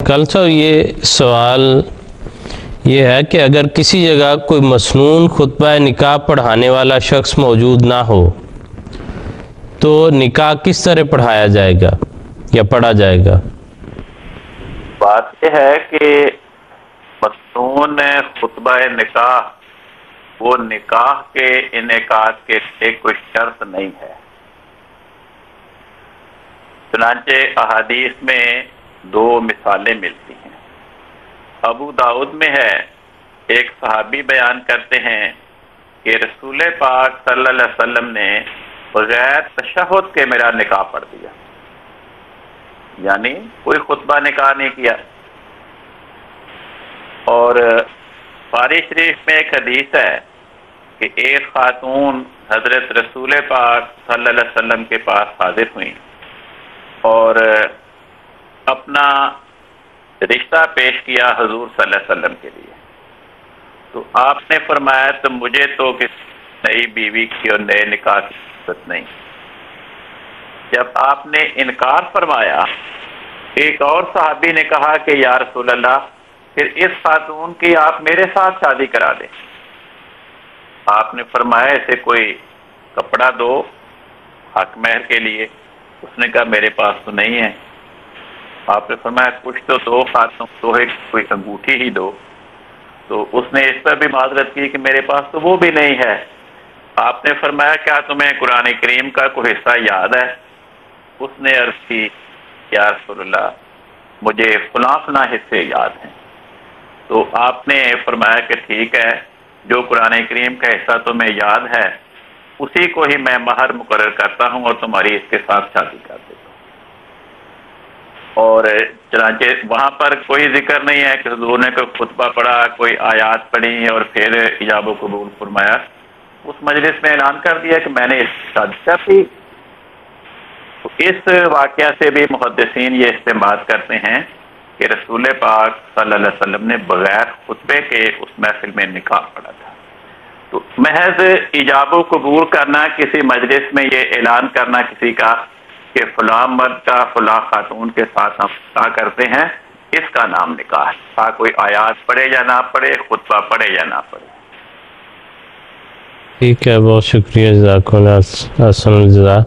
کل صاحب یہ سوال یہ ہے کہ اگر کسی جگہ کوئی مسنون خطبہ نکاح پڑھانے والا شخص موجود نہ ہو تو نکاح کس طرح پڑھایا جائے گا یا پڑھا جائے گا؟ بات یہ ہے کہ مسنون خطبہ نکاح وہ نکاح کے انعقاد کے لیے کوئی شرط نہیں ہے، چنانچہ احادیث میں دو مثالیں ملتی ہیں۔ ابو داؤد میں ہے، ایک صحابی بیان کرتے ہیں کہ رسول پاک صلی اللہ علیہ وسلم نے بغیر تشہد کے میرا نکاح پڑھ دیا، یعنی کوئی خطبہ نکاح نہیں کیا۔ اور بخاری شریف میں ایک حدیث ہے کہ ایک خاتون حضرت رسول پاک صلی اللہ علیہ وسلم کے پاس حاضر ہوئیں اور اپنا رشتہ پیش کیا حضور صلی اللہ علیہ وسلم کے لیے، تو آپ نے فرمایا تو مجھے تو کسی نئی بیوی کی اور نئے نکاح کی ضرورت نہیں۔ جب آپ نے انکار فرمایا، ایک اور صحابی نے کہا کہ یا رسول اللہ پھر اس خاتون کی آپ میرے ساتھ شادی کرا دیں۔ آپ نے فرمایا اسے کوئی کپڑا دو حق مہر کے لیے۔ اس نے کہا میرے پاس تو نہیں ہے۔ آپ نے فرمایا کچھ تو دو خاتون تو ہے، کوئی انگوٹھی ہی دو۔ تو اس نے اس پر بھی معذرت کی کہ میرے پاس تو وہ بھی نہیں ہے۔ آپ نے فرمایا کیا تمہیں قرآن کریم کا کوئی حصہ یاد ہے؟ اس نے عرض کی یا رسول اللہ مجھے فلاں فلاں حصے یاد ہیں۔ تو آپ نے فرمایا کہ ٹھیک ہے، جو قرآن کریم کا حصہ تمہیں یاد ہے اسی کو ہی میں مہر مقرر کرتا ہوں اور تمہاری اس کے ساتھ شادی کر دیتا ہوں۔ اور چنانچہ وہاں پر کوئی ذکر نہیں ہے کہ حضور نے کوئی خطبہ پڑھا، کوئی آیات پڑھی اور پھر ایجاب و قبول فرمایا۔ اس مجلس میں اعلان کر دیا کہ میں نے اس کی شادی کر دی۔ تو اس واقعہ سے بھی محدثین یہ استنباط کرتے ہیں کہ رسول پاک صلی اللہ علیہ وسلم نے بغیر خطبے کے اس محفل میں نکاح پڑھا تھا۔ تو محض ایجاب و قبول کرنا، کسی مجلس میں یہ اعلان کرنا کسی کا کہ فلاں مرد کا فلاں خاتون کے ساتھ ہم نکاح کرتے ہیں، اس کا نام نکاح ہے، خواہ کوئی آیات پڑھے یا نہ پڑھے، خطبہ پڑھے یا نہ پڑھے۔ ٹھیک ہے، بہت شکریہ، جزاک اللہ، احسن الجزا۔